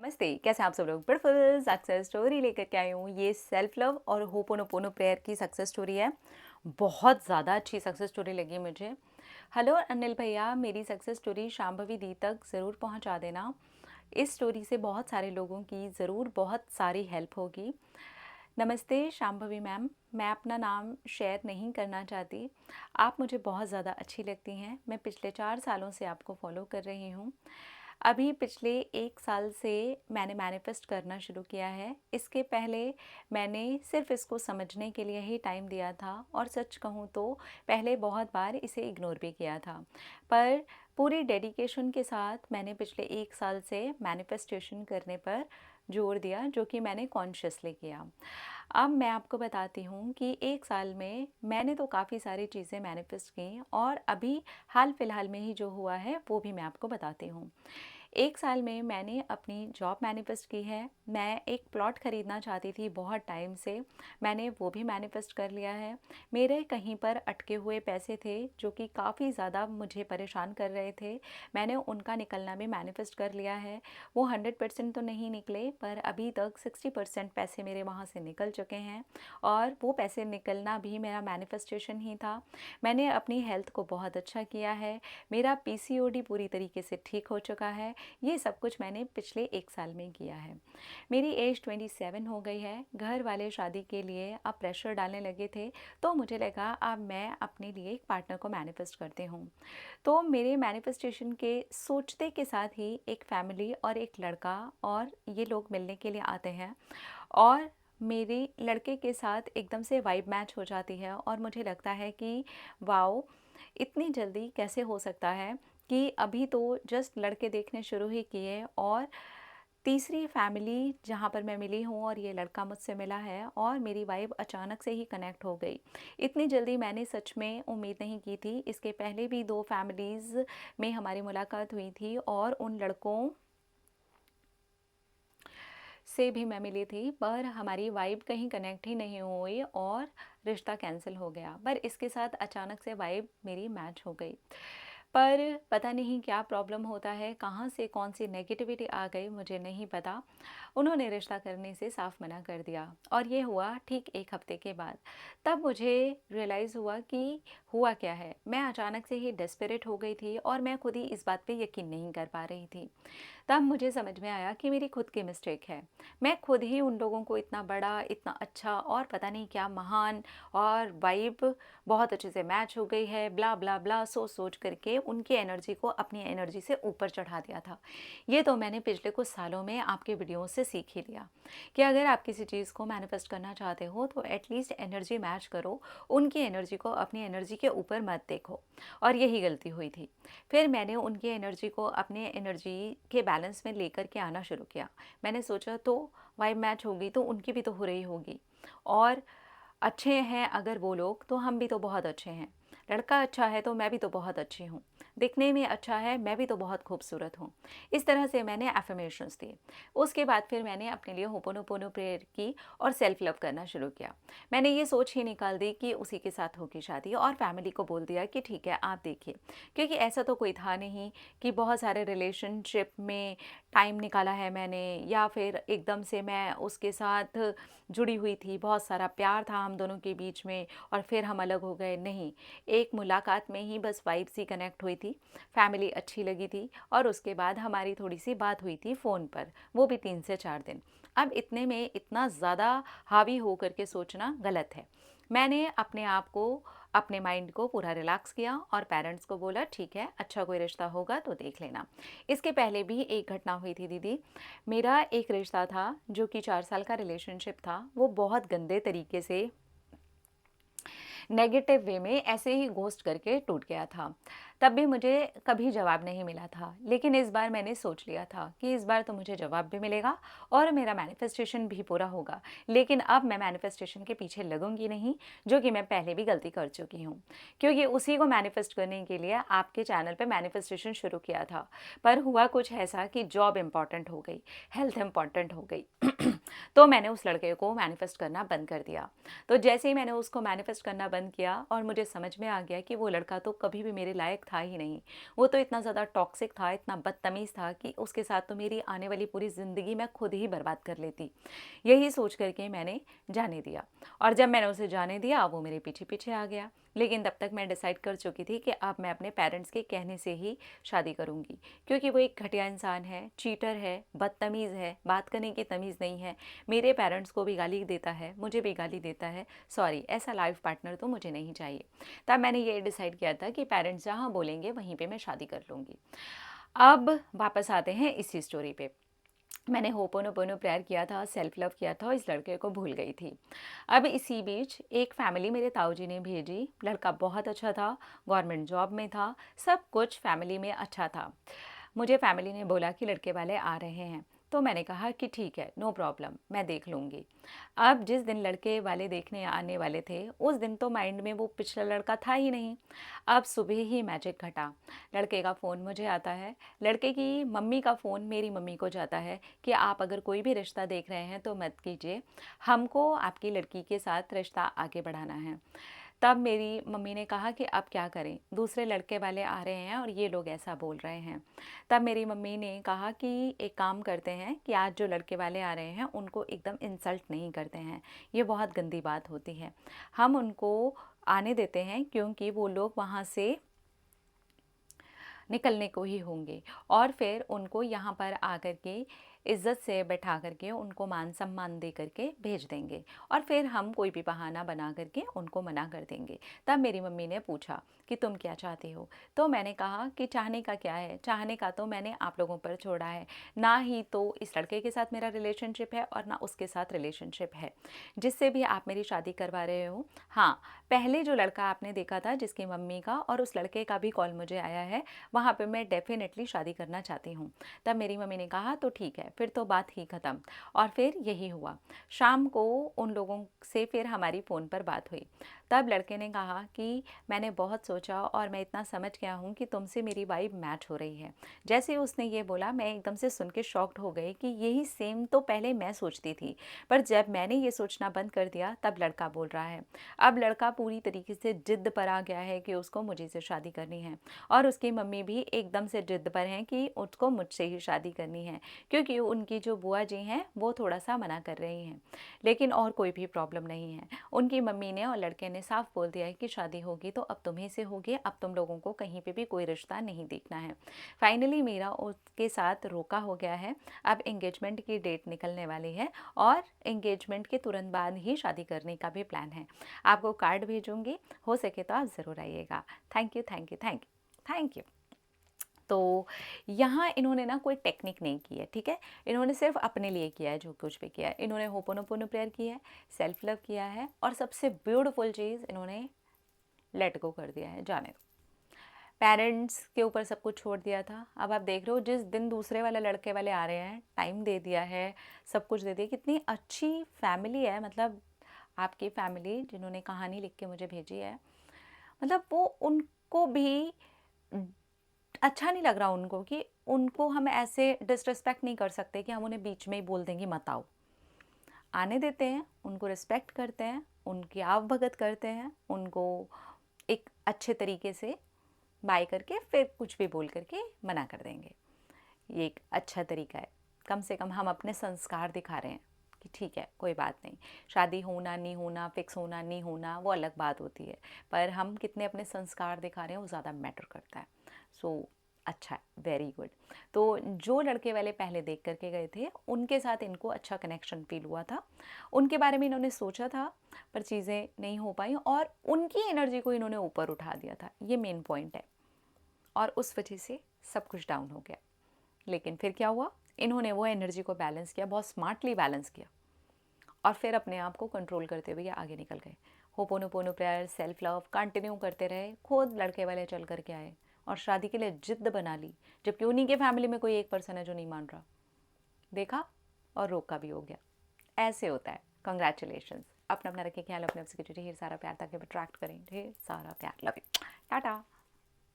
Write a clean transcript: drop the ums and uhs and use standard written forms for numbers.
नमस्ते, कैसे हैं आप सब लोग? ब्यूटीफुल सक्सेस स्टोरी लेकर के आई हूँ। ये सेल्फ लव और होपोनोपोनो प्रेयर की सक्सेस स्टोरी है। बहुत ज़्यादा अच्छी सक्सेस स्टोरी लगी मुझे। हेलो अनिल भैया, मेरी सक्सेस स्टोरी शांभवी दी तक ज़रूर पहुँचा देना। इस स्टोरी से बहुत सारे लोगों की ज़रूर बहुत सारी हेल्प होगी। नमस्ते शांभवी मैम, मैं अपना नाम शेयर नहीं करना चाहती। आप मुझे बहुत ज़्यादा अच्छी लगती हैं। मैं पिछले 4 सालों से आपको फॉलो कर रही हूँ। अभी पिछले 1 साल से मैंने मैनिफेस्ट करना शुरू किया है। इसके पहले मैंने सिर्फ़ इसको समझने के लिए ही टाइम दिया था और सच कहूँ तो पहले बहुत बार इसे इग्नोर भी किया था। पर पूरी डेडिकेशन के साथ मैंने पिछले 1 साल से मैनिफेस्टेशन करने पर जोर दिया, जो कि मैंने कॉन्शियसली किया। अब मैं आपको बताती हूँ कि 1 साल में मैंने तो काफ़ी सारी चीज़ें मैनिफेस्ट की और अभी हाल-फिलहाल में ही जो हुआ है वो भी मैं आपको बताती हूँ। 1 साल में मैंने अपनी जॉब मैनिफेस्ट की है। मैं एक प्लॉट खरीदना चाहती थी बहुत टाइम से, मैंने वो भी मैनिफेस्ट कर लिया है। मेरे कहीं पर अटके हुए पैसे थे जो कि काफ़ी ज़्यादा मुझे परेशान कर रहे थे, मैंने उनका निकलना भी मैनिफेस्ट कर लिया है। वो 100% तो नहीं निकले, पर अभी तक 60% पैसे मेरे वहाँ से निकल चुके हैं और वो पैसे निकलना भी मेरा मैनिफेस्टेशन ही था। मैंने अपनी हेल्थ को बहुत अच्छा किया है, मेरा पीसीओडी पूरी तरीके से ठीक हो चुका है। ये सब कुछ मैंने पिछले 1 साल में किया है। मेरी एज 27 हो गई है। घर वाले शादी के लिए अब प्रेशर डालने लगे थे, तो मुझे लगा अब मैं अपने लिए एक पार्टनर को मैनिफेस्ट करती हूँ। तो मेरे मैनिफेस्टेशन के सोचते के साथ ही एक फैमिली और एक लड़का और ये लोग मिलने के लिए आते हैं और मेरे लड़के के साथ एकदम से वाइब मैच हो जाती है और मुझे लगता है कि वाओ! इतनी जल्दी कैसे हो सकता है कि अभी तो जस्ट लड़के देखने शुरू ही किए और तीसरी फैमिली जहाँ पर मैं मिली हूँ और ये लड़का मुझसे मिला है और मेरी वाइब अचानक से ही कनेक्ट हो गई। इतनी जल्दी मैंने सच में उम्मीद नहीं की थी। इसके पहले भी 2 फैमिलीज़ में हमारी मुलाकात हुई थी और उन लड़कों से भी मैं मिली थी, पर हमारी वाइब कहीं कनेक्ट ही नहीं हुई और रिश्ता कैंसिल हो गया। पर इसके साथ अचानक से वाइब मेरी मैच हो गई। पर पता नहीं क्या प्रॉब्लम होता है, कहाँ से कौन सी नेगेटिविटी आ गई मुझे नहीं पता। उन्होंने रिश्ता करने से साफ मना कर दिया और ये हुआ ठीक 1 हफ्ते के बाद। तब मुझे रियलाइज़ हुआ कि हुआ क्या है। मैं अचानक से ही डेस्परेट हो गई थी और मैं खुद ही इस बात पे यकीन नहीं कर पा रही थी। तब मुझे समझ में आया कि मेरी खुद की मिस्टेक है। मैं खुद ही उन लोगों को इतना बड़ा, इतना अच्छा और पता नहीं क्या महान और वाइब बहुत अच्छे से मैच हो गई है, ब्ला ब्ला ब्ला सोच करके उनकी एनर्जी को अपनी एनर्जी से ऊपर चढ़ा दिया था। ये तो मैंने पिछले कुछ सालों में आपके वीडियो से सीख ही लिया कि अगर आप किसी चीज़ को मैनिफेस्ट करना चाहते हो तो एटलीस्ट एनर्जी मैच करो, उनकी एनर्जी को अपनी एनर्जी के ऊपर मत देखो। और यही गलती हुई थी। फिर मैंने उनकी एनर्जी को अपने एनर्जी के बैलेंस में लेकर के आना शुरू किया। मैंने सोचा तो वाइब मैच होगी तो उनकी भी तो हो रही होगी और अच्छे हैं अगर वो लोग तो हम भी तो बहुत अच्छे हैं। लड़का अच्छा है तो मैं भी तो बहुत अच्छी हूँ। दिखने में अच्छा है, मैं भी तो बहुत खूबसूरत हूँ। इस तरह से मैंने एफर्मेशंस दी। उसके बाद फिर मैंने अपने लिए होपोनोपोनो प्रेयर की और सेल्फ लव करना शुरू किया। मैंने ये सोच ही निकाल दी कि उसी के साथ होगी शादी और फैमिली को बोल दिया कि ठीक है आप देखिए। क्योंकि ऐसा तो कोई था नहीं कि बहुत सारे रिलेशनशिप में टाइम निकाला है मैंने या फिर एकदम से मैं उसके साथ जुड़ी हुई थी, बहुत सारा प्यार था हम दोनों के बीच में और फिर हम अलग हो गए, नहीं। एक मुलाकात में ही बस वाइब सी कनेक्ट हुई थी, फैमिली अच्छी लगी थी और उसके बाद हमारी थोड़ी सी बात हुई थी फ़ोन पर, वो भी 3 से 4 दिन। अब इतने में इतना ज़्यादा हावी हो करके सोचना गलत है। मैंने अपने आप को, अपने माइंड को पूरा रिलैक्स किया और पेरेंट्स को बोला ठीक है, अच्छा कोई रिश्ता होगा तो देख लेना। इसके पहले भी एक घटना हुई थी दीदी। मेरा एक रिश्ता था जो कि 4 साल का रिलेशनशिप था, वो बहुत गंदे तरीके से नेगेटिव वे में ऐसे ही घोस्ट करके टूट गया था। तब भी मुझे कभी जवाब नहीं मिला था, लेकिन इस बार मैंने सोच लिया था कि इस बार तो मुझे जवाब भी मिलेगा और मेरा मैनिफेस्टेशन भी पूरा होगा। लेकिन अब मैं मैनिफेस्टेशन के पीछे लगूंगी नहीं, जो कि मैं पहले भी गलती कर चुकी हूँ, क्योंकि उसी को मैनिफेस्ट करने के लिए आपके चैनल पे मैनिफेस्टेशन शुरू किया था। पर हुआ कुछ ऐसा कि जॉब इम्पॉर्टेंट हो गई, हेल्थ इम्पॉर्टेंट हो गई तो मैंने उस लड़के को मैनिफेस्ट करना बंद कर दिया। तो जैसे ही मैंने उसको मैनिफेस्ट करना बंद किया और मुझे समझ में आ गया कि वो लड़का तो कभी भी मेरे लायक था ही नहीं। वो तो इतना ज़्यादा टॉक्सिक था, इतना बदतमीज़ था कि उसके साथ तो मेरी आने वाली पूरी ज़िंदगी मैं खुद ही बर्बाद कर लेती। यही सोच करके मैंने जाने दिया, और जब मैंने उसे जाने दिया वो मेरे पीछे पीछे आ गया। लेकिन तब तक मैं डिसाइड कर चुकी थी कि अब मैं अपने पेरेंट्स के कहने से ही शादी करूँगी, क्योंकि वो एक घटिया इंसान है, चीटर है, बदतमीज़ है, बात करने की तमीज़ नहीं है, मेरे पेरेंट्स को भी गाली देता है, मुझे भी गाली देता है। सॉरी, ऐसा लाइफ पार्टनर तो मुझे नहीं चाहिए। तब मैंने ये डिसाइड किया था कि पेरेंट्स जहाँ बोलेंगे वहीं पे मैं शादी कर लूँगी। अब वापस आते हैं इसी स्टोरी पे। मैंने होपोनोपोनो प्रेयर किया था, सेल्फ लव किया था और इस लड़के को भूल गई थी। अब इसी बीच एक फैमिली मेरे ताऊ जी ने भेजी। लड़का बहुत अच्छा था, गवर्नमेंट जॉब में था, सब कुछ फैमिली में अच्छा था। मुझे फैमिली ने बोला कि लड़के वाले आ रहे हैं, तो मैंने कहा कि ठीक है, नो प्रॉब्लम, मैं देख लूँगी। अब जिस दिन लड़के वाले देखने आने वाले थे, उस दिन तो माइंड में वो पिछला लड़का था ही नहीं। अब सुबह ही मैजिक घटा। लड़के का फ़ोन मुझे आता है, लड़के की मम्मी का फ़ोन मेरी मम्मी को जाता है कि आप अगर कोई भी रिश्ता देख रहे हैं तो मत कीजिए, हमको आपकी लड़की के साथ रिश्ता आगे बढ़ाना है। तब मेरी मम्मी ने कहा कि अब क्या करें, दूसरे लड़के वाले आ रहे हैं और ये लोग ऐसा बोल रहे हैं। तब मेरी मम्मी ने कहा कि एक काम करते हैं कि आज जो लड़के वाले आ रहे हैं उनको एकदम इंसल्ट नहीं करते हैं, ये बहुत गंदी बात होती है। हम उनको आने देते हैं क्योंकि वो लोग वहाँ से निकलने को ही होंगे, और फिर उनको यहाँ पर आकर के इज़्ज़त से बैठा करके उनको मान सम्मान दे करके भेज देंगे, और फिर हम कोई भी बहाना बना करके उनको मना कर देंगे। तब मेरी मम्मी ने पूछा कि तुम क्या चाहती हो, तो मैंने कहा कि चाहने का क्या है, चाहने का तो मैंने आप लोगों पर छोड़ा है। ना ही तो इस लड़के के साथ मेरा रिलेशनशिप है और ना उसके साथ रिलेशनशिप है जिससे भी आप मेरी शादी करवा रहे हो। हाँ, पहले जो लड़का आपने देखा था जिसकी मम्मी का और उस लड़के का भी कॉल मुझे आया है, वहाँ पे मैं डेफ़िनेटली शादी करना चाहती हूँ। तब मेरी मम्मी ने कहा तो ठीक है, फिर तो बात ही ख़त्म। और फिर यही हुआ। शाम को उन लोगों से फिर हमारी फ़ोन पर बात हुई। तब लड़के ने कहा कि मैंने बहुत सोचा और मैं इतना समझ गया हूँ कि तुमसे मेरी वाइब मैच हो रही है। जैसे ही उसने ये बोला, मैं एकदम से सुन के शॉक्ड हो गई कि यही सेम तो पहले मैं सोचती थी, पर जब मैंने ये सोचना बंद कर दिया तब लड़का बोल रहा है। अब लड़का पूरी तरीके से ज़िद पर आ गया है कि उसको मुझे से शादी करनी है, और उसकी मम्मी भी एकदम से ज़िद पर हैं कि उसको मुझसे ही शादी करनी है, क्योंकि उनकी जो बुआ जी हैं वो थोड़ा-सा मना कर रही हैं। लेकिन और कोई भी प्रॉब्लम नहीं है। उनकी मम्मी ने और लड़के ने साफ बोल दिया है कि शादी होगी तो अब तुम्हीं से होगी, अब तुम लोगों को कहीं पे भी कोई रिश्ता नहीं देखना है। फाइनली मेरा उसके साथ रोका हो गया है। अब एंगेजमेंट की डेट निकलने वाली है और एंगेजमेंट के तुरंत बाद ही शादी करने का भी प्लान है। आपको कार्ड भेजूँगी, हो सके तो आप ज़रूर आइएगा। Thank you, thank you, thank you, thank you. तो यहाँ इन्होंने ना कोई टेक्निक नहीं की है, ठीक है? इन्होंने सिर्फ अपने लिए किया है जो कुछ भी किया है। इन्होंने होपोनोपोनो प्रेयर किया है, सेल्फ लव किया है, और सबसे ब्यूटीफुल चीज़ इन्होंने लेट गो कर दिया है, जाने दो। पेरेंट्स के ऊपर सब कुछ छोड़ दिया था। अब आप देख रहे हो जिस दिन दूसरे वाले लड़के वाले आ रहे हैं, टाइम दे दिया है, सब कुछ दे दिया। कितनी अच्छी फैमिली है, मतलब आपकी फैमिली जिन्होंने कहानी लिख के मुझे भेजी है, मतलब वो उनको भी अच्छा नहीं लग रहा उनको कि उनको हम ऐसे डिसरिस्पेक्ट नहीं कर सकते कि हम उन्हें बीच में ही बोल देंगे मत आओ। आने देते हैं, उनको रिस्पेक्ट करते हैं, उनकी आवभगत करते हैं, उनको एक अच्छे तरीके से बाय करके फिर कुछ भी बोल करके मना कर देंगे। ये एक अच्छा तरीका है। कम से कम हम अपने संस्कार दिखा रहे हैं कि ठीक है, कोई बात नहीं, शादी होना नहीं होना, फिक्स होना नहीं होना, वो अलग बात होती है, पर हम कितने अपने संस्कार दिखा रहे हैं वो ज़्यादा मैटर करता है। सो अच्छा है, वेरी गुड। तो जो लड़के वाले पहले देख करके गए थे उनके साथ इनको अच्छा कनेक्शन फील हुआ था, उनके बारे में इन्होंने सोचा था, पर चीज़ें नहीं हो पाई और उनकी एनर्जी को इन्होंने ऊपर उठा दिया था, ये मेन पॉइंट है, और उस वजह से सब कुछ डाउन हो गया। लेकिन फिर क्या हुआ, इन्होंने वो एनर्जी को बैलेंस किया, बहुत स्मार्टली बैलेंस किया, और फिर अपने आप को कंट्रोल करते हुए आगे निकल गए। Ho'oponopono prayer, self love continue करते रहे, खुद लड़के वाले चल करके आए और शादी के लिए जिद बना ली, जबकि उन्हीं के फैमिली में कोई एक पर्सन है जो नहीं मान रहा। देखा, और रोका भी हो गया। ऐसे होता है। कंग्रेचुलेशंस। अपना अपना रखें ख्याल, अपने आपसे ढेर सारा प्यार ताकि अट्रैक्ट करें ढेर सारा प्यार। Love you, Tata.